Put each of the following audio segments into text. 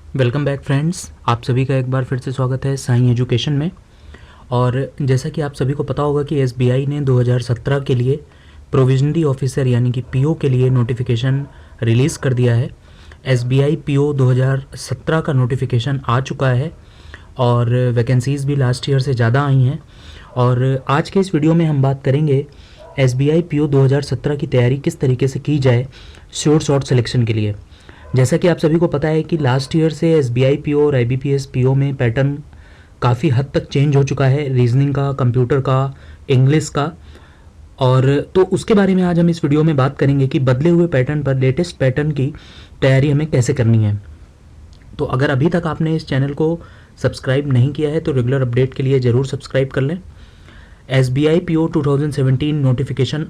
Welcome back friends, आप सभी का एक बार फिर से स्वागत है साईं एजुकेशन में। और जैसा कि आप सभी को पता होगा कि एसबीआई ने 2017 के लिए प्रोविजनरी ऑफिसर यानी कि पीओ के लिए नोटिफिकेशन रिलीज़ कर दिया है। एसबीआई पीओ 2017 का नोटिफिकेशन आ चुका है और वैकेंसीज़ भी लास्ट ईयर से ज़्यादा आई हैं। और आज के इस वीडियो में हम बात करेंगे एसबीआई पीओ 2017 की तैयारी किस तरीके से की जाए शॉर्ट सिलेक्शन के लिए। जैसा कि आप सभी को पता है कि लास्ट ईयर से एसबीआई पीओ और आईबीपीएस पीओ में पैटर्न काफ़ी हद तक चेंज हो चुका है, रीजनिंग का, कंप्यूटर का, इंग्लिश का। और तो उसके बारे में आज हम इस वीडियो में बात करेंगे कि बदले हुए पैटर्न पर लेटेस्ट पैटर्न की तैयारी हमें कैसे करनी है। तो अगर अभी तक आपने इस चैनल को सब्सक्राइब नहीं किया है तो रेगुलर अपडेट के लिए ज़रूर सब्सक्राइब कर लें। एसबीआई पीओ 2017 नोटिफिकेशन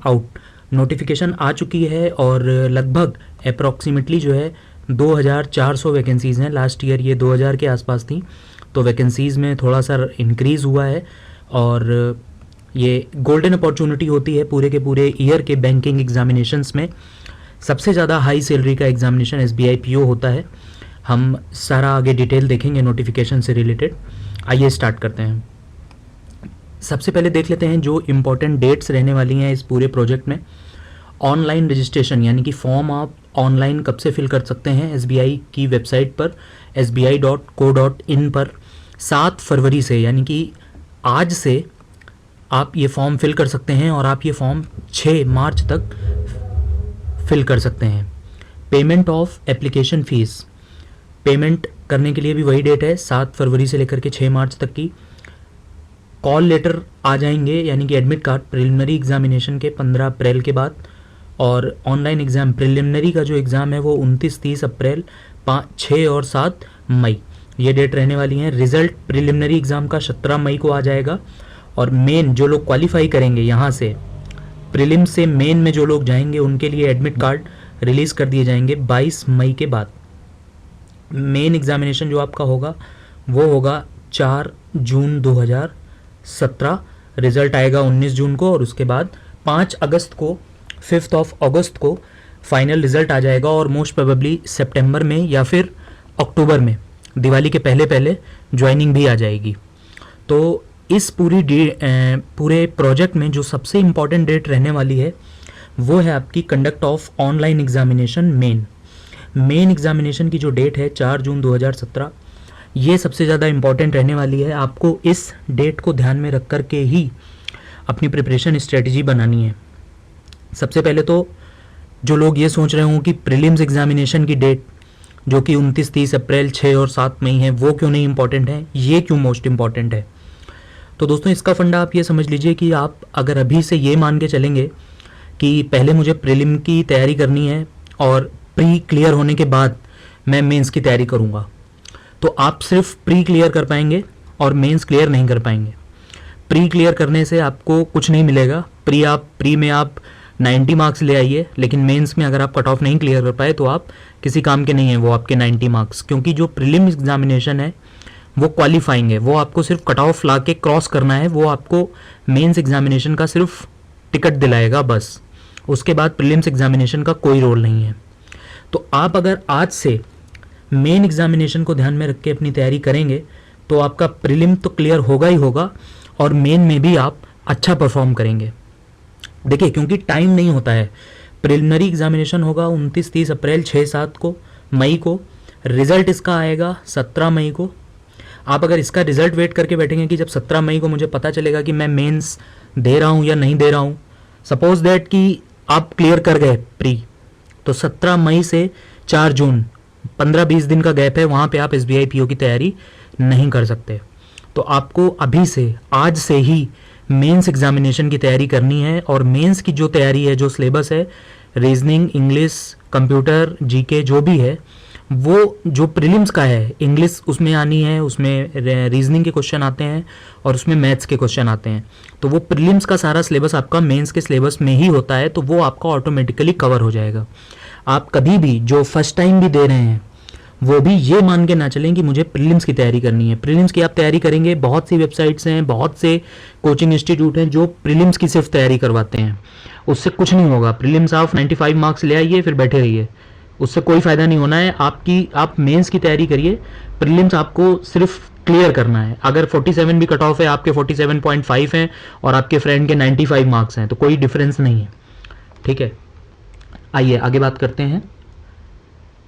नोटिफिकेशन आ चुकी है और लगभग अप्रॉक्सीमेटली जो है 2400 वैकेंसीज़ हैं। लास्ट ईयर ये 2000 के आसपास थी, तो वैकेंसीज़ में थोड़ा सा इंक्रीज़ हुआ है। और ये गोल्डन अपॉर्चुनिटी होती है पूरे के पूरे ईयर के बैंकिंग एग्जामिनेशंस में। सबसे ज़्यादा हाई सैलरी का एग्जामिनेशन एसबीआई पीओ होता है। हम सारा आगे डिटेल देखेंगे नोटिफिकेशन से रिलेटेड। आइए स्टार्ट करते हैं। सबसे पहले देख लेते हैं जो इम्पोर्टेंट डेट्स रहने वाली हैं इस पूरे प्रोजेक्ट में। ऑनलाइन रजिस्ट्रेशन यानी कि फॉर्म आप ऑनलाइन कब से फिल कर सकते हैं एसबीआई की वेबसाइट पर sbi.co.in पर 7 फरवरी से, यानी कि आज से आप ये फॉर्म फिल कर सकते हैं और आप ये फॉर्म 6 मार्च तक फिल कर सकते हैं। Payment of application fees, payment करने के लिए भी वही डेट है 7 फरवरी से लेकर के 6 मार्च तक की। कॉल लेटर आ जाएंगे यानी कि एडमिट कार्ड प्रिलिमिनरी एग्जामिनेशन के 15 अप्रैल के बाद। और ऑनलाइन एग्ज़ाम प्रिलिमिनरी का जो एग्ज़ाम है वो 29-30 अप्रैल, 5, 6 और 7 मई ये डेट रहने वाली हैं। रिज़ल्ट प्रिलिमिनरी एग्ज़ाम का 17 मई को आ जाएगा। और मेन जो लोग क्वालिफाई करेंगे यहाँ से प्रीलिम से मेन में जो लोग जाएंगे उनके लिए एडमिट कार्ड रिलीज़ कर दिए जाएंगे 22 मई के बाद। मेन एग्ज़ामिनेशन जो आपका होगा वो होगा 4 जून 2017। रिज़ल्ट आएगा 19 जून को और उसके बाद 5 अगस्त को 5 अगस्त को फाइनल रिज़ल्ट आ जाएगा। और मोस्ट प्रोबेबली सितंबर में या फिर अक्टूबर में दिवाली के पहले पहले ज्वाइनिंग भी आ जाएगी। तो इस पूरे प्रोजेक्ट में जो सबसे इम्पॉर्टेंट डेट रहने वाली है वो है आपकी conduct of online examination. Main examination की जो डेट है 4 जून 2017, ये सबसे ज़्यादा इम्पॉर्टेंट रहने वाली है। आपको इस डेट को ध्यान में रख कर के ही अपनी प्रिपरेशन स्ट्रेटजी बनानी है। सबसे पहले तो जो लोग ये सोच रहे हों कि प्रीलिम्स एग्जामिनेशन की डेट जो कि 29-30 अप्रैल, 6 और 7 मई है, वो क्यों नहीं इम्पॉर्टेंट है, ये क्यों मोस्ट इम्पॉर्टेंट है। तो दोस्तों इसका फंडा आप ये समझ लीजिए कि आप अगर अभी से ये मान के चलेंगे कि पहले मुझे प्रीलिम की तैयारी करनी है और प्री क्लियर होने के बाद मैं मेंस की तैयारी करूँगा, तो आप सिर्फ प्री क्लियर कर पाएंगे और मेंस क्लियर नहीं कर पाएंगे। प्री क्लियर करने से आपको कुछ नहीं मिलेगा। प्री में आप 90 मार्क्स ले आइए, लेकिन मेंस में अगर आप कट ऑफ नहीं क्लियर कर पाए तो आप किसी काम के नहीं हैं वो आपके 90 मार्क्स। क्योंकि जो प्रीलिम एग्जामिनेशन है वो क्वालिफाइंग है, वो आपको सिर्फ कट ऑफ ला के क्रॉस करना है, वो आपको मेंस एग्जामिनेशन का सिर्फ टिकट दिलाएगा बस। उसके बाद प्रीलिम्स एग्जामिनेशन का कोई रोल नहीं है। तो आप अगर आज से मेन एग्जामिनेशन को ध्यान में रख के अपनी तैयारी करेंगे तो आपका प्रीलिम तो क्लियर होगा ही होगा और मेन में भी आप अच्छा परफॉर्म करेंगे। देखिए क्योंकि टाइम नहीं होता है। प्रिलिमिनरी एग्जामिनेशन होगा 29-30 अप्रैल, 6-7 को मई को। रिज़ल्ट इसका आएगा 17 मई को। आप अगर इसका रिज़ल्ट वेट करके बैठेंगे कि जब 17 मई को मुझे पता चलेगा कि मैं मेंस दे रहा हूँ या नहीं दे रहा हूँ, सपोज दैट कि आप क्लियर कर गए प्री, तो 17 मई से 4 जून 15-20 दिन का गैप है, वहाँ पे आप एसबीआई पीओ की तैयारी नहीं कर सकते। तो आपको अभी से, आज से ही मेंस एग्जामिनेशन की तैयारी करनी है। और मेंस की जो तैयारी है, जो सिलेबस है, रीजनिंग, इंग्लिश, कंप्यूटर, जीके जो भी है, वो जो प्रीलिम्स का है इंग्लिश उसमें आनी है, उसमें रीजनिंग के क्वेश्चन आते हैं और उसमें मैथ्स के क्वेश्चन आते हैं। तो वो प्रीलिम्स का सारा सिलेबस आपका मेंस के सिलेबस में ही होता है, तो वो आपका ऑटोमेटिकली कवर हो जाएगा। आप कभी भी जो फर्स्ट टाइम भी दे रहे हैं वो भी ये मान के ना चलें कि मुझे प्रीलिम्स की तैयारी करनी है। प्रीलिम्स की आप तैयारी करेंगे, बहुत सी वेबसाइट्स हैं, बहुत से कोचिंग इंस्टीट्यूट हैं जो प्रीलिम्स की सिर्फ तैयारी करवाते हैं, उससे कुछ नहीं होगा। प्रीलिम्स आप 95 मार्क्स ले आइए फिर बैठे रहिए, उससे कोई फ़ायदा नहीं होना है। आप मेंस की तैयारी करिए, प्रीलिम्स आपको सिर्फ क्लियर करना है। अगर 47 भी कट ऑफ है, आपके 47.5 हैं और आपके फ्रेंड के 95 मार्क्स हैं, तो कोई डिफरेंस नहीं है, ठीक है। आइए आगे बात करते हैं।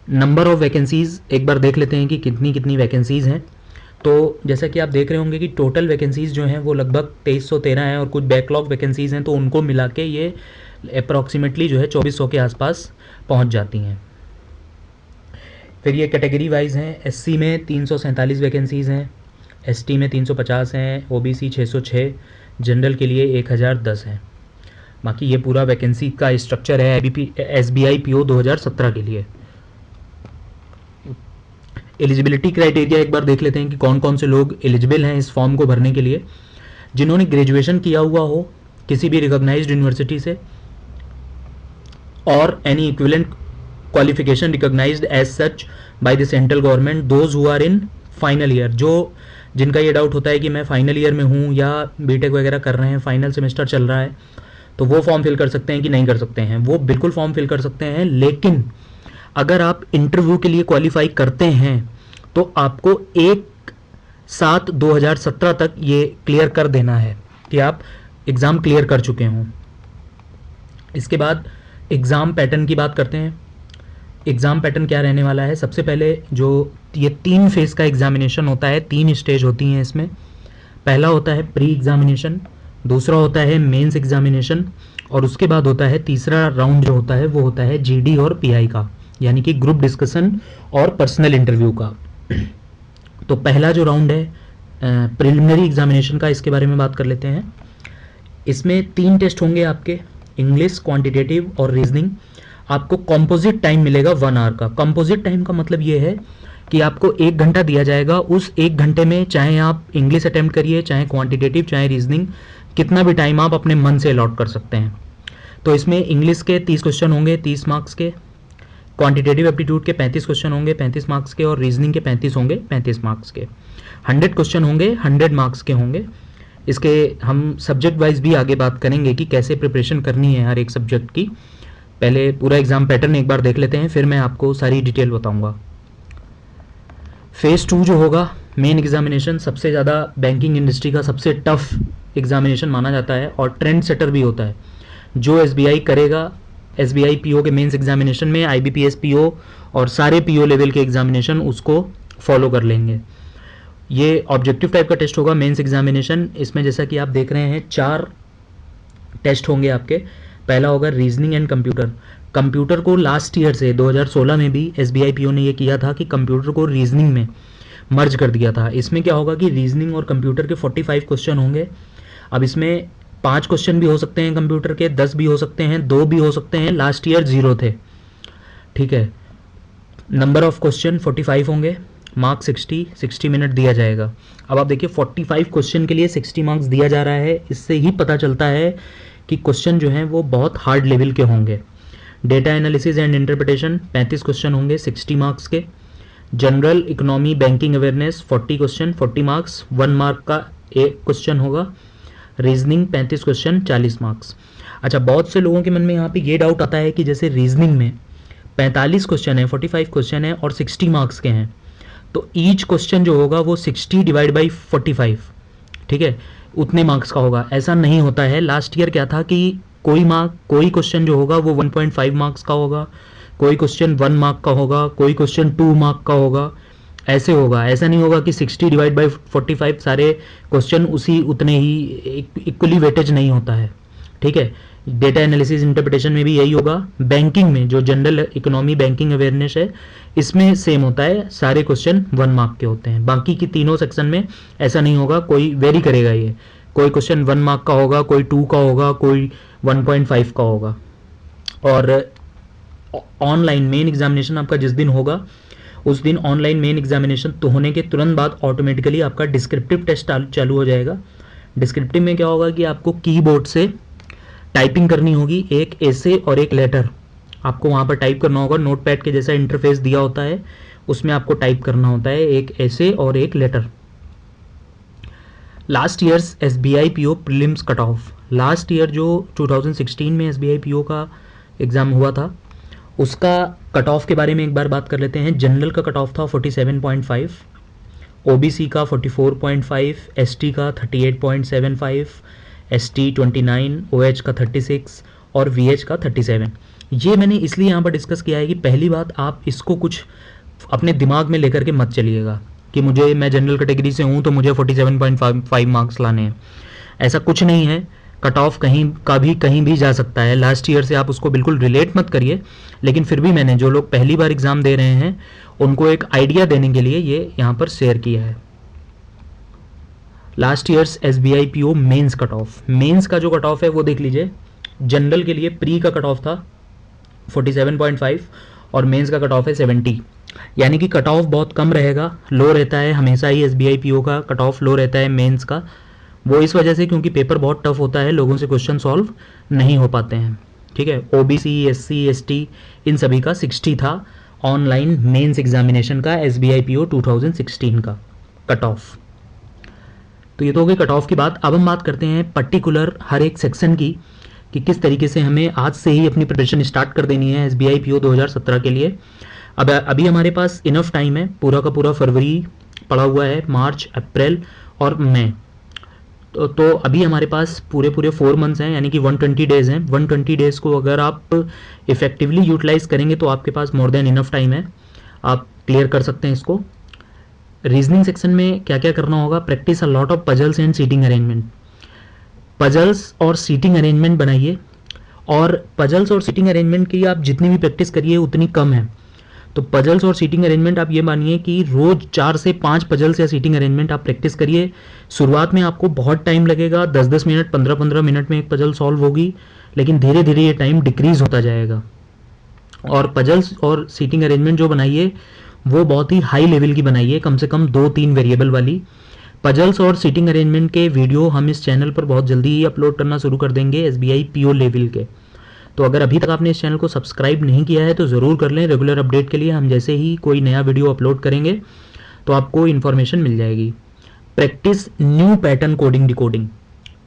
नंबर ऑफ़ वैकेंसीज़ एक बार देख लेते हैं कि कितनी कितनी वैकेंसीज़ हैं। तो जैसा कि आप देख रहे होंगे कि टोटल वैकेंसीज़ जो हैं वो लगभग 2313 हैं, और कुछ बैकलॉग वैकेंसीज़ हैं, तो उनको मिला के ये अप्रॉक्सीमेटली जो है 2400 के आसपास पहुंच जाती हैं। फिर ये कैटेगरी वाइज हैं। एससी में 347 वैकेंसीज़ हैं, एसटी में 350 हैं, ओबीसी 606, जनरल के लिए 1010 हैं। बाकी ये पूरा वैकेंसी का स्ट्रक्चर है एसबीआई पीओ 2017 के लिए। एलिजिबिलिटी क्राइटेरिया एक बार देख लेते हैं कि कौन कौन से लोग एलिजिबल हैं इस फॉर्म को भरने के लिए। जिन्होंने ग्रेजुएशन किया हुआ हो किसी भी रिकॉग्नाइज्ड यूनिवर्सिटी से, और any equivalent qualification recognized as such by the central government, those who are in final year. जो जिनका ये डाउट होता है कि मैं फाइनल ईयर में हूँ या बीटेक वगैरह कर रहे हैं, फाइनल सेमेस्टर चल रहा है, तो वो फॉर्म फिल कर सकते हैं कि नहीं कर सकते हैं? वो बिल्कुल फॉर्म फिल कर सकते हैं, लेकिन अगर आप इंटरव्यू के लिए क्वालिफाई करते हैं तो आपको 1/7/2017 तक ये क्लियर कर देना है कि आप एग्ज़ाम क्लियर कर चुके हों। इसके बाद एग्ज़ाम पैटर्न की बात करते हैं। एग्ज़ाम पैटर्न क्या रहने वाला है? सबसे पहले जो ये 3 फेज़ का एग्ज़ामिनेशन होता है, 3 स्टेज होती हैं इसमें। पहला होता है प्री एग्ज़ामिनेशन, दूसरा होता है मेंस एग्ज़ामिनेशन, और उसके बाद होता है तीसरा राउंड जो होता है वो होता है जीडी और पीआई का, यानी कि ग्रुप डिस्कशन और पर्सनल इंटरव्यू का। तो पहला जो राउंड है प्रिलिमिनरी एग्ज़ामिनेशन का, इसके बारे में बात कर लेते हैं। इसमें 3 टेस्ट होंगे आपके, इंग्लिश, क्वांटिटेटिव और रीजनिंग। आपको कॉम्पोजिट टाइम मिलेगा 1 आवर का। कॉम्पोजिट टाइम का मतलब ये है कि आपको 1 घंटा दिया जाएगा। उस 1 घंटे में चाहे आप इंग्लिश अटैम्प्ट करिए, चाहे क्वांटिटेटिव, चाहे रीजनिंग, कितना भी टाइम आप अपने मन से अलॉट कर सकते हैं। तो इसमें इंग्लिश के 30 क्वेश्चन होंगे 30 मार्क्स के, क्वांटिटेटिव एप्टीट्यूड के 35 क्वेश्चन होंगे 35 मार्क्स के, और रीजनिंग के 35 होंगे 35 मार्क्स के। 100 क्वेश्चन होंगे 100 मार्क्स के होंगे। इसके हम सब्जेक्ट वाइज भी आगे बात करेंगे कि कैसे प्रिपरेशन करनी है हर एक सब्जेक्ट की। पहले पूरा एग्ज़ाम पैटर्न एक बार देख लेते हैं, फिर मैं आपको सारी डिटेल बताऊंगा। फेज़ 2 जो होगा मेन एग्जामिनेशन, सबसे ज़्यादा बैंकिंग इंडस्ट्री का सबसे टफ एग्जामिनेशन माना जाता है और ट्रेंड सेटर भी होता है। जो एसबीआई करेगा, एसबीआई पीओ के मेंस एग्जामिनेशन में आईबीपीएस पीओ और सारे पीओ लेवल के एग्जामिनेशन उसको फॉलो कर लेंगे। ये ऑब्जेक्टिव टाइप का टेस्ट होगा मेंस एग्जामिनेशन। इसमें जैसा कि आप देख रहे हैं 4 टेस्ट होंगे आपके। पहला होगा रीजनिंग एंड कंप्यूटर। कंप्यूटर को लास्ट ईयर से 2016 में भी एसबीआई पीओ ने ये किया था कि कंप्यूटर को रीजनिंग में मर्ज कर दिया था। इसमें क्या होगा कि रीजनिंग और कंप्यूटर के 45 क्वेश्चन होंगे। अब इसमें 5 क्वेश्चन भी हो सकते हैं कंप्यूटर के, 10 भी हो सकते हैं, 2 भी हो सकते हैं, लास्ट ईयर 0 थे, ठीक है। नंबर ऑफ क्वेश्चन 45 होंगे, मार्क्स 60 मिनट दिया जाएगा। अब आप देखिए 45 क्वेश्चन के लिए 60 मार्क्स दिया जा रहा है, इससे ही पता चलता है कि क्वेश्चन जो हैं वो बहुत हार्ड लेवल के होंगे। Data analysis and interpretation 35 question होंगे 60 मार्क्स के। General economy banking awareness 40 question 40 marks, 1 mark का एक क्वेश्चन होगा। Reasoning 35 question 40 marks. अच्छा, बहुत से लोगों के मन में यहाँ पे ये डाउट आता है कि जैसे रीजनिंग में 45 क्वेश्चन है, 45 क्वेश्चन है और 60 मार्क्स के हैं, तो ईच क्वेश्चन जो होगा वो 60 डिवाइड बाई 45, ठीक है, उतने मार्क्स का होगा। ऐसा नहीं होता है। लास्ट ईयर क्या था कि कोई क्वेश्चन जो होगा वो 1.5 मार्क्स का होगा, कोई क्वेश्चन 1 मार्क का होगा, कोई क्वेश्चन 2 मार्क का होगा, ऐसे होगा। ऐसा नहीं होगा कि 60 डिवाइड बाई 45 सारे क्वेश्चन उसी उतने ही इक्वली वेटेज नहीं होता है, ठीक है। डेटा एनालिसिस इंटरप्रिटेशन में भी यही होगा। बैंकिंग में जो जनरल इकोनॉमी बैंकिंग अवेयरनेस है, इसमें सेम होता है, सारे क्वेश्चन 1 मार्क के होते हैं। बाकी की तीनों सेक्शन में ऐसा नहीं होगा, कोई वेरी करेगा। ये कोई क्वेश्चन 1 मार्क का होगा, कोई 2 का होगा, कोई 1.5 का होगा। और ऑनलाइन मेन एग्जामिनेशन आपका जिस दिन होगा उस दिन ऑनलाइन मेन एग्जामिनेशन तो होने के तुरंत बाद ऑटोमेटिकली आपका डिस्क्रिप्टिव टेस्ट चालू हो जाएगा। डिस्क्रिप्टिव में क्या होगा कि आपको कीबोर्ड से टाइपिंग करनी होगी, एक एसे और एक लेटर आपको वहाँ पर टाइप करना होगा। नोटपैड के जैसा इंटरफेस दिया होता है, उसमें आपको टाइप करना होता है एक एसे और एक letter. Last years SBI PO prelims cut off, last year जो 2016 में एसबीआई पीओ का एग्ज़ाम हुआ था, उसका कट ऑफ के बारे में एक बार बात कर लेते हैं। जनरल का कट ऑफ था 47.5, ओबीसी का 44.5, एसटी का 38.75, एसटी 29, ओएच का 36 और वीएच का 37। ये मैंने इसलिए यहाँ पर डिस्कस किया है कि पहली बात, आप इसको कुछ अपने दिमाग में लेकर के मत चलिएगा कि मैं जनरल कैटेगरी से हूँ तो मुझे 47.5 मार्क्स लाने हैं। ऐसा कुछ नहीं है। कट ऑफ कहीं भी जा सकता है। लास्ट ईयर से आप उसको बिल्कुल रिलेट मत करिए, लेकिन फिर भी मैंने जो लोग पहली बार एग्ज़ाम दे रहे हैं उनको एक आइडिया देने के लिए ये यहाँ पर शेयर किया है। Last years SBI PO mains cut off, mains का जो कट ऑफ है वो देख लीजिए। जनरल के लिए प्री का कट ऑफ था 47.5 और मेंस का कट ऑफ है 70, यानी कि कट ऑफ बहुत कम रहेगा, लो रहता है हमेशा ही। एसबीआई पीओ का कट ऑफ लो रहता है मेंस का, वो इस वजह से क्योंकि पेपर बहुत टफ होता है, लोगों से क्वेश्चन सॉल्व नहीं हो पाते हैं। ठीक है, ओबीसी, एससी, एसटी इन सभी का 60 था ऑनलाइन मेंस एग्जामिनेशन का एसबीआई पीओ 2016 का कट ऑफ। तो ये तो हो गई कट ऑफ की बात। अब हम बात करते हैं पर्टिकुलर हर एक सेक्शन की कि किस तरीके से हमें आज से ही अपनी प्रिपरेशन स्टार्ट कर देनी है एसबीआई पीओ 2017 के लिए। अब अभी हमारे पास इनफ टाइम है, पूरा का पूरा फरवरी पड़ा हुआ है, मार्च, अप्रैल और मई। तो अभी हमारे पास पूरे 4 मंथ्स हैं, यानी कि 120 डेज़ हैं। 120 डेज़ को अगर आप इफ़ेक्टिवली यूटिलाइज़ करेंगे तो आपके पास मोर देन इनफ टाइम है, आप क्लियर कर सकते हैं इसको। रीजनिंग सेक्शन में क्या क्या करना होगा? Practice a lot of puzzles and seating arrangement. Puzzles और सीटिंग अरेंजमेंट बनाइए, और पजल्स और सीटिंग अरेंजमेंट की आप जितनी भी प्रैक्टिस करिए उतनी कम है। तो पजल्स और सीटिंग अरेंजमेंट आप ये मानिए कि रोज 4 से 5 पजल्स या सीटिंग अरेंजमेंट आप प्रैक्टिस करिए। शुरुआत में आपको बहुत टाइम लगेगा, 10-10 मिनट, 15-15 मिनट में एक पजल सॉल्व होगी, लेकिन धीरे धीरे ये टाइम डिक्रीज होता जाएगा। और पजल्स और सीटिंग अरेंजमेंट जो बनाइए वो बहुत ही हाई लेवल की बनाइए, कम से कम 2-3 वेरिएबल वाली। पजल्स और सीटिंग अरेंजमेंट के वीडियो हम इस चैनल पर बहुत जल्दी ही अपलोड करना शुरू कर देंगे एसबीआई पीओ लेवल के। तो अगर अभी तक आपने इस चैनल को सब्सक्राइब नहीं किया है तो ज़रूर कर लें, रेगुलर अपडेट के लिए। हम जैसे ही कोई नया वीडियो अपलोड करेंगे तो आपको इन्फॉर्मेशन मिल जाएगी। Practice new pattern coding decoding.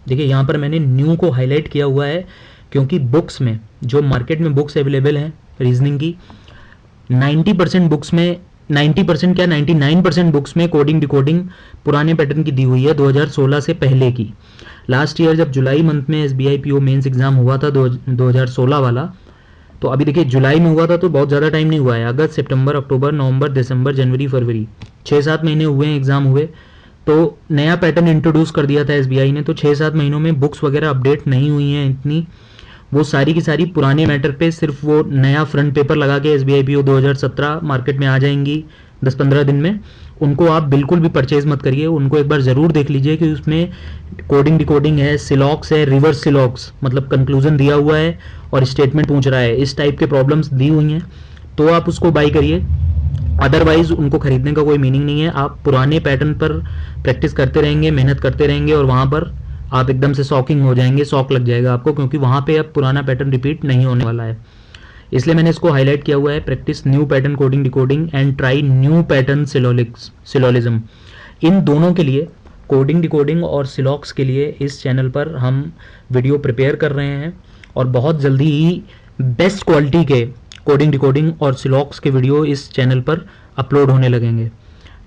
देखिए यहाँ पर मैंने न्यू को हाईलाइट किया हुआ है क्योंकि बुक्स में, जो मार्केट में बुक्स अवेलेबल हैं रीजनिंग की, 90% बुक्स में, 90% क्या 99% बुक्स में कोडिंग डिकोडिंग पुराने पैटर्न की दी हुई है 2016 से पहले की। लास्ट ईयर जब जुलाई मंथ में एसबीआई पीओ मेंस एग्जाम हुआ था 2016 वाला, तो अभी देखिए जुलाई में हुआ था तो बहुत ज़्यादा टाइम नहीं हुआ है। अगस्त, सितंबर, अक्टूबर, नवंबर, दिसंबर, जनवरी, फरवरी, 6-7 महीने हुए हैं एग्ज़ाम हुए। तो नया पैटर्न इंट्रोड्यूस कर दिया था एसबीआई ने, तो 6-7 महीनों में बुक्स वगैरह अपडेट नहीं हुई हैं इतनी, वो सारी की सारी पुराने मैटर पे सिर्फ वो नया फ्रंट पेपर लगा के एसबीआई पीओ 2017 मार्केट में आ जाएंगी 10-15 दिन में। उनको आप बिल्कुल भी परचेज मत करिए, उनको एक बार ज़रूर देख लीजिए कि उसमें कोडिंग डिकोडिंग है, सिलॉक्स है, रिवर्स सिलॉक्स, मतलब कंक्लूजन दिया हुआ है और स्टेटमेंट पूछ रहा है, इस टाइप के प्रॉब्लम्स दी हुई हैं, तो आप उसको बाई करिए। अदरवाइज उनको खरीदने का कोई मीनिंग नहीं है। आप पुराने पैटर्न पर प्रैक्टिस करते रहेंगे, मेहनत करते रहेंगे, और वहाँ पर आप एकदम से शॉकिंग हो जाएंगे, शॉक लग जाएगा आपको, क्योंकि वहाँ पे अब पुराना पैटर्न रिपीट नहीं होने वाला है। इसलिए मैंने इसको हाईलाइट किया हुआ है, practice new pattern coding decoding and try new pattern syllogism. इन दोनों के लिए, कोडिंग डिकोडिंग और सिलॉक्स के लिए, इस चैनल पर हम वीडियो प्रिपेयर कर रहे हैं और बहुत जल्दी ही बेस्ट क्वालिटी के कोडिंग डिकोडिंग और सिलॉक्स के वीडियो इस चैनल पर अपलोड होने लगेंगे।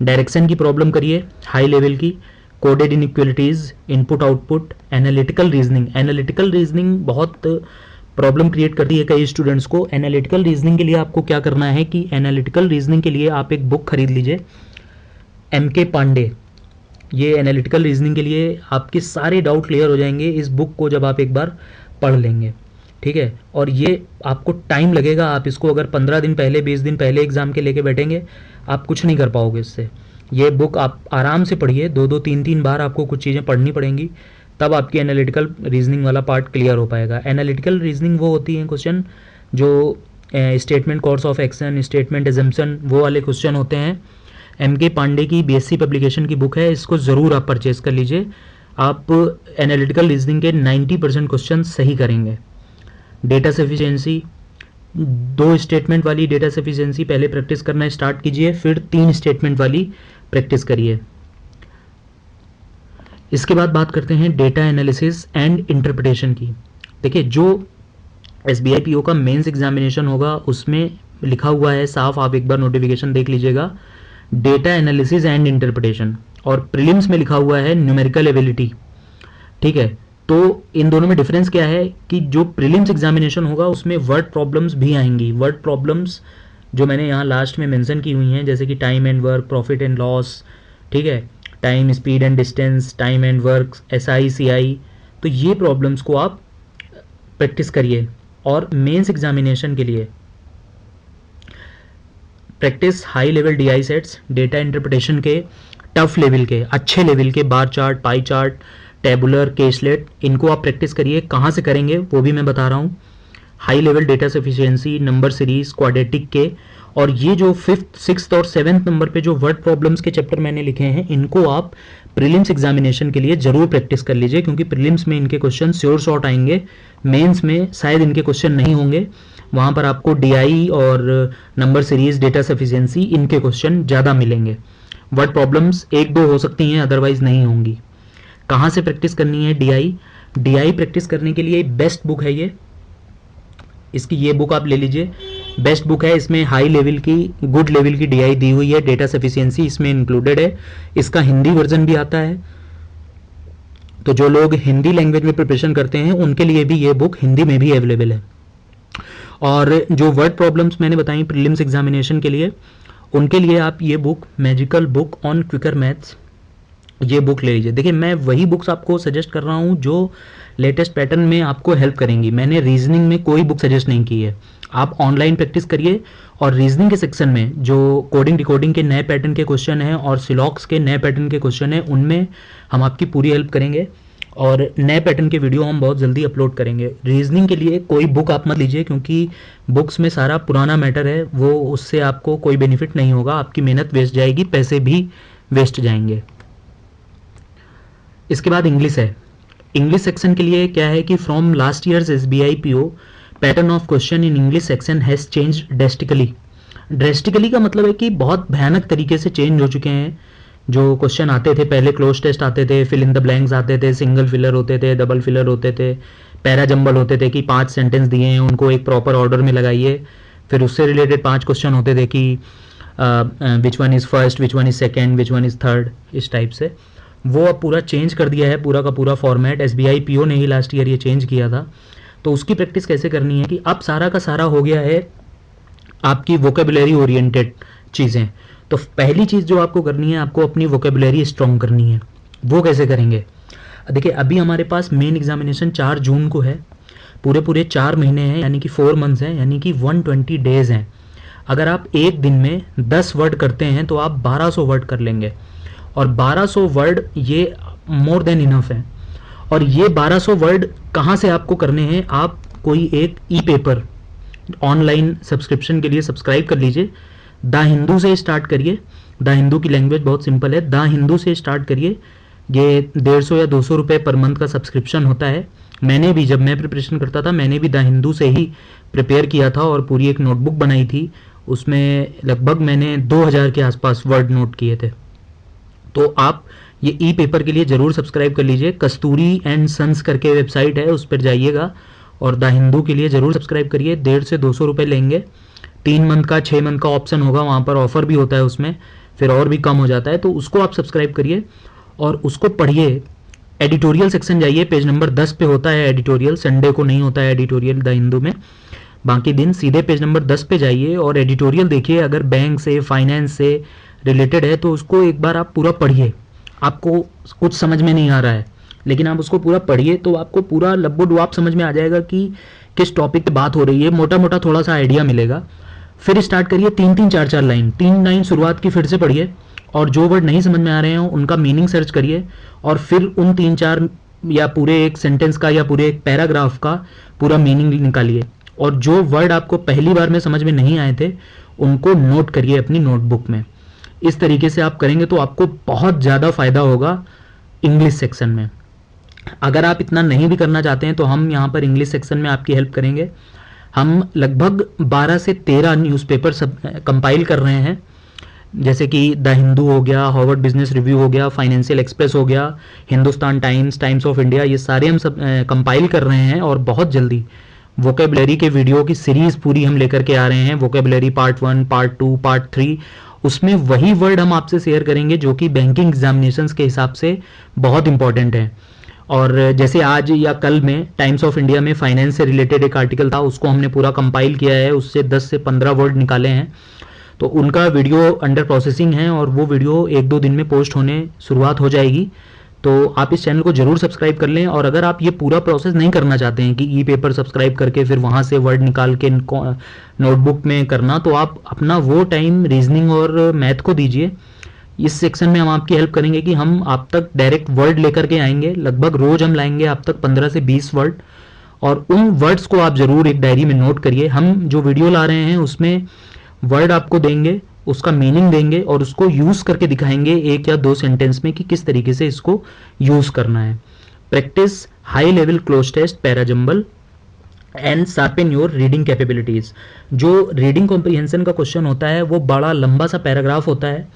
डायरेक्शन की प्रॉब्लम करिए हाई लेवल की, coded inequalities, input output, analytical reasoning. Analytical reasoning बहुत प्रॉब्लम क्रिएट करती है कई स्टूडेंट्स को। एनालिटिकल रीजनिंग के लिए आपको क्या करना है कि एनालिटिकल रीजनिंग के लिए आप एक बुक खरीद लीजिए, एम.के. पांडे। ये एनालिटिकल रीजनिंग के लिए आपके सारे डाउट क्लियर हो जाएंगे इस बुक को जब आप एक बार पढ़ लेंगे, ठीक है। और ये आपको टाइम लगेगा, आप इसको अगर 15 दिन पहले, 20 दिन पहले एग्ज़ाम के लेके बैठेंगे, आप कुछ नहीं कर पाओगे इससे। ये बुक आप आराम से पढ़िए, 2-2, 3-3 बार आपको कुछ चीज़ें पढ़नी पड़ेंगी, तब आपकी एनालिटिकल रीजनिंग वाला पार्ट क्लियर हो पाएगा। एनालिटिकल रीजनिंग वो होती हैं क्वेश्चन जो statement course of action, statement assumption, वो वाले क्वेश्चन होते हैं। एम.के. पांडे की बीएससी पब्लिकेशन की बुक है, इसको ज़रूर आप परचेज़ कर लीजिए। आप एनालिटिकल रीजनिंग के 90% क्वेश्चन सही करेंगे। डेटा सफिशिएंसी, 2 स्टेटमेंट वाली डेटा सफिशिएंसी पहले प्रैक्टिस करना स्टार्ट कीजिए, फिर 3 स्टेटमेंट वाली प्रैक्टिस करिए। इसके बाद बात करते हैं डेटा एनालिसिस एंड इंटरप्रिटेशन की। देखिए, जो SBI PO का मेंस एग्जामिनेशन होगा, उसमें लिखा हुआ है साफ, आप एक बार नोटिफिकेशन देख लीजिएगा, डेटा एनालिसिस एंड इंटरप्रिटेशन, और प्रीलिम्स में लिखा हुआ है न्यूमेरिकल एबिलिटी। ठीक है, तो इन दोनों में डिफरेंस क्या है कि जो प्रीलिम्स एग्जामिनेशन होगा उसमें वर्ड प्रॉब्लम्स भी आएंगी। वर्ड प्रॉब्लम्स जो मैंने यहाँ लास्ट में मेंशन की हुई हैं, जैसे कि time and work, profit and loss, ठीक है, time, speed and distance, time and work, SI CI, तो ये प्रॉब्लम्स को आप प्रैक्टिस करिए। और मेंस एग्जामिनेशन के लिए practice high level DI sets, data interpretation के टफ लेवल के, अच्छे लेवल के, bar chart, pie chart, tabular, caselet, इनको आप प्रैक्टिस करिए। कहाँ से करेंगे वो भी मैं बता रहा हूँ। High level data sufficiency, number series, quadratic के, और ये जो 5th 6th और 7th नंबर पे जो वर्ड प्रॉब्लम्स के चैप्टर मैंने लिखे हैं, इनको आप प्रीलिम्स एग्जामिनेशन के लिए जरूर प्रैक्टिस कर लीजिए, क्योंकि प्रीलिम्स में इनके क्वेश्चन श्योर शॉर्ट आएंगे, मेंस में शायद इनके क्वेश्चन नहीं होंगे। वहाँ पर आपको DI और नंबर सीरीज, डेटा सफिशिएंसी, इनके क्वेश्चन ज़्यादा मिलेंगे। वर्ड प्रॉब्लम्स 1-2 हो सकती हैं, अदरवाइज नहीं होंगी। कहाँ से प्रैक्टिस करनी है? DI प्रैक्टिस करने के लिए बेस्ट बुक है ये, इसकी ये बुक आप ले लीजिए, बेस्ट बुक है। इसमें हाई लेवल की, गुड लेवल की DI दी हुई है, डेटा सफिशिएंसी इसमें इंक्लूडेड है। इसका हिंदी वर्जन भी आता है, तो जो लोग हिंदी लैंग्वेज में प्रिपरेशन करते हैं उनके लिए भी ये बुक हिंदी में भी अवेलेबल है। और जो वर्ड प्रॉब्लम्स मैंने बताई प्रीलिम्स एग्जामिनेशन के लिए, उनके लिए आप ये book, magical book on quicker maths, ये बुक ले लीजिए। देखिए, मैं वही बुक्स आपको सजेस्ट कर रहा हूँ जो लेटेस्ट पैटर्न में आपको हेल्प करेंगी। मैंने रीजनिंग में कोई बुक सजेस्ट नहीं की है। आप ऑनलाइन प्रैक्टिस करिए, और रीजनिंग के सेक्शन में जो कोडिंग डिकोडिंग के नए पैटर्न के क्वेश्चन हैं और सिलॉक्स के नए पैटर्न के क्वेश्चन हैं, उनमें हम आपकी पूरी हेल्प करेंगे, और नए पैटर्न के वीडियो हम बहुत जल्दी अपलोड करेंगे। रीजनिंग के लिए कोई बुक आप मत लीजिए, क्योंकि बुक्स में सारा पुराना मैटर है, वो उससे आपको कोई बेनिफिट नहीं होगा, आपकी मेहनत वेस्ट जाएगी, पैसे भी वेस्ट जाएंगे। इसके बाद इंग्लिश है। इंग्लिश सेक्शन के लिए क्या है कि from last years SBI PO pattern of question in English section has change drastically. Drastically का मतलब है कि बहुत भयानक तरीके से चेंज हो चुके हैं। जो क्वेश्चन आते थे पहले, क्लोज टेस्ट आते थे, फिल इन द ब्लैंक्स आते थे, सिंगल फिलर होते थे, डबल फिलर होते थे, पैरा जंबल होते थे कि 5 सेंटेंस दिए हैं, उनको एक प्रॉपर ऑर्डर में लगाइए। फिर उससे रिलेटेड 5 क्वेश्चन होते थे कि which one is first, which one is second, which one is third, इस टाइप से। वो अब पूरा चेंज कर दिया है, पूरा का पूरा फॉर्मेट। SBI PO ने ही लास्ट ईयर ये चेंज किया था। तो उसकी प्रैक्टिस कैसे करनी है कि अब सारा का सारा हो गया है आपकी वोकेबुलरी ओरिएंटेड चीज़ें। तो पहली चीज़ जो आपको करनी है, आपको अपनी वोकेबुलरी स्ट्रॉन्ग करनी है। वो कैसे करेंगे? देखिए, अभी हमारे पास मेन एग्जामिनेशन 4 जून को है, पूरे 4 महीने हैं, यानी कि 4 मंथ्स हैं, यानी कि 120 डेज़ हैं। अगर आप एक दिन में 10 वर्ड करते हैं तो आप 1200 वर्ड कर लेंगे, और 1200 वर्ड ये मोर देन इनफ है। और ये 1200 वर्ड कहाँ से आपको करने हैं? आप कोई एक ई-पेपर ऑनलाइन सब्सक्रिप्शन के लिए सब्सक्राइब कर लीजिए। द हिंदू से स्टार्ट करिए। द हिंदू की लैंग्वेज बहुत सिंपल है। द हिंदू से स्टार्ट करिए। ये 150 या 200 रुपये पर मंथ का सब्सक्रिप्शन होता है। मैंने भी, जब मैं प्रिपरेशन करता था, मैंने भी द हिंदू से ही प्रिपेयर किया था, और पूरी एक नोटबुक बनाई थी। उसमें लगभग मैंने 2000 के आसपास वर्ड नोट किए थे। तो आप ये ई-पेपर के लिए ज़रूर सब्सक्राइब कर लीजिए। कस्तूरी एंड सन्स करके वेबसाइट है, उस पर जाइएगा, और द हिंदू के लिए ज़रूर सब्सक्राइब करिए। 150 से 200 रुपये लेंगे। 3 मंथ का, 6 मंथ का ऑप्शन होगा, वहाँ पर ऑफ़र भी होता है, उसमें फिर और भी कम हो जाता है। तो उसको आप सब्सक्राइब करिए और उसको पढ़िए। एडिटोरियल सेक्शन जाइए, पेज नंबर 10 पे होता है एडिटोरियल। संडे को नहीं होता है एडिटोरियल द हिंदू में, बाकी दिन सीधे पेज नंबर 10 पे जाइए और एडिटोरियल देखिए। अगर बैंक से, फाइनेंस से रिलेटेड है तो उसको एक बार आप पूरा पढ़िए। आपको कुछ समझ में नहीं आ रहा है, लेकिन आप उसको पूरा पढ़िए तो आपको पूरा लब्बो डुआब समझ में आ जाएगा कि किस टॉपिक पे बात हो रही है। मोटा मोटा थोड़ा सा आइडिया मिलेगा। फिर स्टार्ट करिए 3-3, 4-4 लाइन, 3 लाइन शुरुआत की फिर से पढ़िए, और जो वर्ड नहीं समझ में आ रहे हो उनका मीनिंग सर्च करिए, और फिर उन 3-4 या पूरे एक सेंटेंस का या पूरे एक पैराग्राफ का पूरा मीनिंग निकालिए। और जो वर्ड आपको पहली बार में समझ में नहीं आए थे उनको नोट करिए अपनी नोटबुक में। इस तरीके से आप करेंगे तो आपको बहुत ज़्यादा फ़ायदा होगा इंग्लिश सेक्शन में। अगर आप इतना नहीं भी करना चाहते हैं तो हम यहाँ पर इंग्लिश सेक्शन में आपकी हेल्प करेंगे। हम लगभग 12 से 13 न्यूज़पेपर सब कंपाइल कर रहे हैं, जैसे कि द हिंदू हो गया, हार्वर्ड बिजनेस रिव्यू हो गया, फाइनेंशियल एक्सप्रेस हो गया, Hindustan times, times of India, ये सारे हम सब कंपाइल कर रहे हैं, और बहुत जल्दी वोकेबलरी के वीडियो की सीरीज पूरी हम लेकर के आ रहे हैं, वोकेबलरी पार्ट 1, पार्ट 2, पार्ट 3। उसमें वही वर्ड हम आपसे शेयर करेंगे जो कि बैंकिंग एग्जामिनेशंस के हिसाब से बहुत इंपॉर्टेंट है। और जैसे आज या कल में टाइम्स ऑफ इंडिया में फाइनेंस से रिलेटेड एक आर्टिकल था, उसको हमने पूरा कंपाइल किया है, उससे 10 से 15 वर्ड निकाले हैं, तो उनका वीडियो अंडर प्रोसेसिंग है और वो वीडियो 1-2 दिन में पोस्ट होने शुरुआत हो जाएगी। तो आप इस चैनल को जरूर सब्सक्राइब कर लें। और अगर आप ये पूरा प्रोसेस नहीं करना चाहते हैं कि ई पेपर सब्सक्राइब करके फिर वहाँ से वर्ड निकाल के नोटबुक में करना, तो आप अपना वो टाइम रीजनिंग और मैथ को दीजिए। इस सेक्शन में हम आपकी हेल्प करेंगे कि हम आप तक डायरेक्ट वर्ड लेकर के आएंगे, लगभग रोज हम लाएंगे आप तक 15 से 20 वर्ड, और उन वर्ड्स को आप जरूर एक डायरी में नोट करिए। हम जो वीडियो ला रहे हैं उसमें वर्ड आपको देंगे, उसका मीनिंग देंगे और उसको यूज करके दिखाएंगे 1 या 2 सेंटेंस में कि किस तरीके से इसको यूज करना है। Practice high level cloze test parajumble and sharpen your reading capabilities. जो रीडिंग कॉम्प्रिहेंशन का क्वेश्चन होता है वो बड़ा लंबा सा पैराग्राफ होता है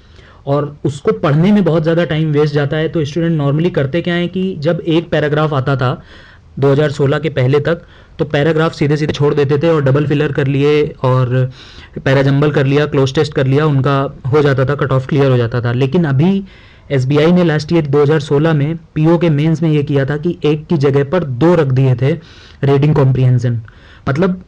और उसको पढ़ने में बहुत ज़्यादा टाइम वेस्ट जाता है। तो स्टूडेंट नॉर्मली करते क्या है कि जब एक पैराग्राफ आता था 2016 के पहले तक, तो पैराग्राफ सीधे सीधे छोड़ देते थे और डबल फिलर कर लिए और पैराजंबल कर लिया, क्लोज टेस्ट कर लिया, उनका हो जाता था, कट ऑफ क्लियर हो जाता था। लेकिन अभी एसबीआई ने लास्ट ईयर 2016 में पीओ के मेंस में ये किया था कि एक की जगह पर 2 रख दिए थे रीडिंग कॉम्प्रिहेंशन। मतलब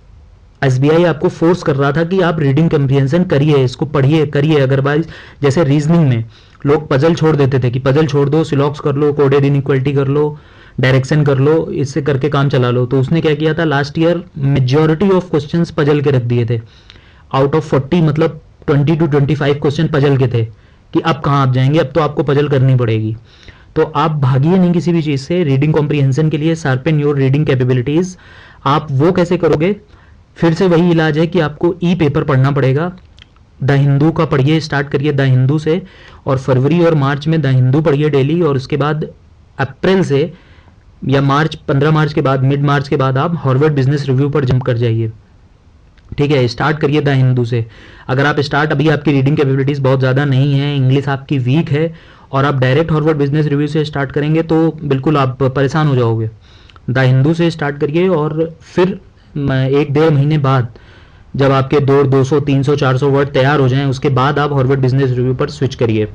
एसबीआई आपको फोर्स कर रहा था कि आप रीडिंग कॉम्प्रिहेंशन करिए, इसको पढ़िए करिए। अदरवाइज जैसे रीजनिंग में लोग पजल छोड़ देते थे कि पजल छोड़ दो, सिलॉक्स कर लो, कोडेड इनइक्वालिटी कर लो, डायरेक्शन कर लो, इससे करके काम चला लो। तो उसने क्या किया था, last year majority of questions puzzle के रख दिए थे। आउट ऑफ 40 मतलब 20 to 25 क्वेश्चन पजल के थे कि अब कहाँ आप जाएंगे, अब तो आपको पजल करनी पड़ेगी। तो आप भागिए नहीं किसी भी चीज़ से। रीडिंग कॉम्प्रिहेंशन के लिए शार्पन योर रीडिंग कैपेबिलिटीज। आप वो कैसे करोगे, फिर से वही इलाज है कि आपको ई पेपर पढ़ना पड़ेगा। द हिंदू का पढ़िए, स्टार्ट करिए द हिंदू से, और फरवरी और मार्च में द हिंदू पढ़िए डेली, और उसके बाद अप्रैल से या मार्च 15 मार्च के बाद, मिड मार्च के बाद आप हार्वर्ड बिजनेस रिव्यू पर जंप कर जाइए। ठीक है, स्टार्ट करिए द हिंदू से। अगर आप अभी आपकी रीडिंग कैपेबिलिटीज़ बहुत ज़्यादा नहीं है, इंग्लिश आपकी वीक है, और आप डायरेक्ट हार्वर्ड बिजनेस रिव्यू से स्टार्ट करेंगे तो बिल्कुल आप परेशान हो जाओगे। द हिंदू से स्टार्ट करिए और फिर 1-1.5 महीने बाद जब आपके 200, 300, 400 वर्ड तैयार हो जाएं, उसके बाद आप हार्वर्ड बिजनेस रिव्यू पर स्विच करिए।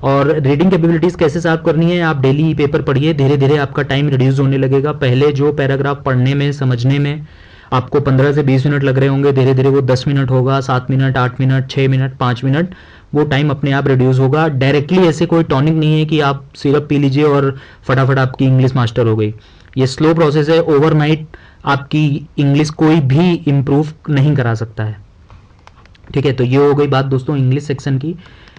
और रीडिंग कैपेबिलिटीज़ कैसे साफ करनी है, आप डेली पेपर पढ़िए, धीरे धीरे आपका टाइम रिड्यूस होने लगेगा। पहले जो पैराग्राफ पढ़ने में, समझने में आपको 15 से 20 मिनट लग रहे होंगे, धीरे धीरे वो 10 मिनट होगा, 7 मिनट, 8 मिनट, 6 मिनट, 5 मिनट, वो टाइम अपने आप रिड्यूस होगा। डायरेक्टली ऐसे कोई टॉनिक नहीं है कि आप सिरप पी लीजिए और फटाफट आपकी इंग्लिश मास्टर हो गई। ये स्लो प्रोसेस है, ओवरनाइट आपकी इंग्लिश कोई भी इम्प्रूव नहीं करा सकता है। ठीक है, तो ये हो गई बात दोस्तों इंग्लिश सेक्शन की।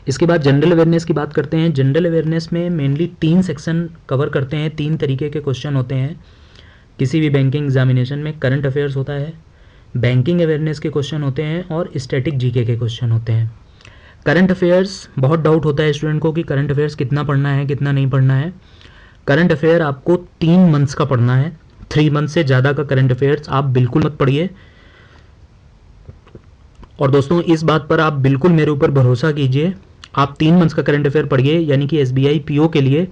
इसके बाद जनरल अवेयरनेस की बात करते हैं। जनरल अवेयरनेस में मेनली 3 सेक्शन कवर करते हैं, 3 तरीके के क्वेश्चन होते हैं किसी भी बैंकिंग एग्जामिनेशन में। करंट अफेयर्स होता है, बैंकिंग अवेयरनेस के क्वेश्चन होते हैं, और स्टैटिक जीके के क्वेश्चन होते हैं। करंट अफेयर्स, बहुत डाउट होता है स्टूडेंट को कि करंट अफेयर्स कितना पढ़ना है, कितना नहीं पढ़ना है। करंट अफेयर आपको 3 मंथ्स का पढ़ना है, 3 मंथ से ज़्यादा का करंट अफेयर्स आप बिल्कुल मत पढ़िए। और दोस्तों इस बात पर आप बिल्कुल मेरे ऊपर भरोसा कीजिए, आप 3 मंथ्स का करंट अफेयर पढ़िए, यानी कि एसबीआई पीओ के लिए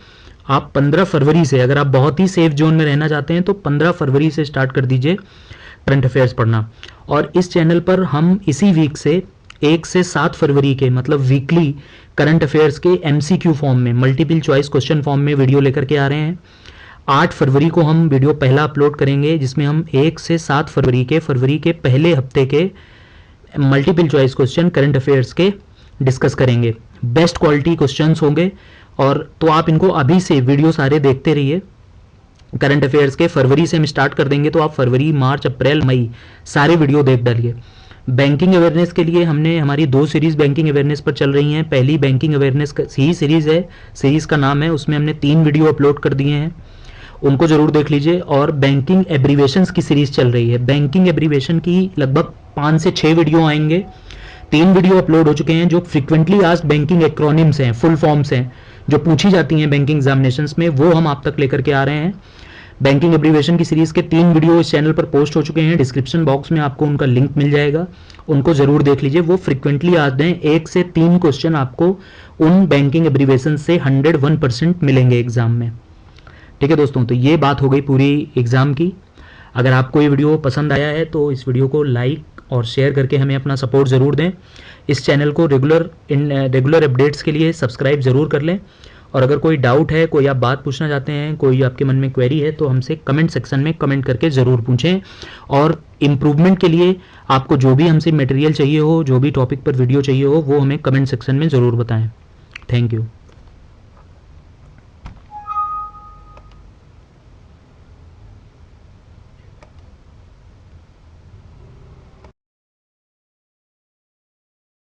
आप 15 फरवरी से, अगर आप बहुत ही सेफ जोन में रहना चाहते हैं तो 15 फरवरी से स्टार्ट कर दीजिए करंट अफेयर्स पढ़ना। और इस चैनल पर हम इसी वीक से 1 से 7 फरवरी के, मतलब वीकली करंट अफेयर्स के एमसीक्यू फॉर्म में, मल्टीपल चॉइस क्वेश्चन फॉर्म में वीडियो लेकर के आ रहे हैं। 8 फरवरी को हम वीडियो पहला अपलोड करेंगे, जिसमें हम 1 से 7 फरवरी के पहले हफ्ते के multiple choice question current affairs के डिस्कस करेंगे। बेस्ट क्वालिटी क्वेश्चंस होंगे, और तो आप इनको अभी से वीडियो सारे देखते रहिए। करंट अफेयर्स के फरवरी से हम स्टार्ट कर देंगे, तो आप फरवरी, मार्च, अप्रैल, मई सारे वीडियो देख डालिए। बैंकिंग अवेयरनेस के लिए हमने हमारी 2 सीरीज बैंकिंग अवेयरनेस पर चल रही हैं। पहली बैंकिंग अवेयरनेस ही सीरीज है, सीरीज का नाम है, उसमें हमने 3 वीडियो अपलोड कर दिए हैं, उनको जरूर देख लीजिए। और बैंकिंग एब्रीवेशंस की सीरीज चल रही है, बैंकिंग एब्रीवेशन की लगभग 5 से 6 वीडियो आएंगे। 3 वीडियो अपलोड हो चुके हैं जो फ्रीक्वेंटली आस्क्ड बैंकिंग एक्रोनिम्स हैं, फुल फॉर्म्स हैं, जो पूछी जाती हैं बैंकिंग एग्जामिनेशंस में, वो हम आप तक लेकर के आ रहे हैं। बैंकिंग एब्रीवेशन की सीरीज के 3 वीडियो इस चैनल पर पोस्ट हो चुके हैं, डिस्क्रिप्शन बॉक्स में आपको उनका लिंक मिल जाएगा, उनको जरूर देख लीजिए। वो फ्रीक्वेंटली आस्क्ड हैं, 1 से 3 क्वेश्चन आपको उन बैंकिंग एब्रीवेशन से 101% मिलेंगे एग्जाम में। ठीक है दोस्तों, तो ये बात हो गई पूरी एग्जाम की। अगर आपको ये वीडियो पसंद आया है तो इस वीडियो को लाइक और शेयर करके हमें अपना सपोर्ट ज़रूर दें। इस चैनल को रेगुलर अपडेट्स के लिए सब्सक्राइब ज़रूर कर लें। और अगर कोई डाउट है, कोई आप बात पूछना चाहते हैं, कोई आपके मन में क्वेरी है, तो हमसे कमेंट सेक्शन में कमेंट करके ज़रूर पूछें। और इम्प्रूवमेंट के लिए आपको जो भी हमसे मटेरियल चाहिए हो, जो भी टॉपिक पर वीडियो चाहिए हो, वो हमें कमेंट सेक्शन में ज़रूर बताएं। Thank you.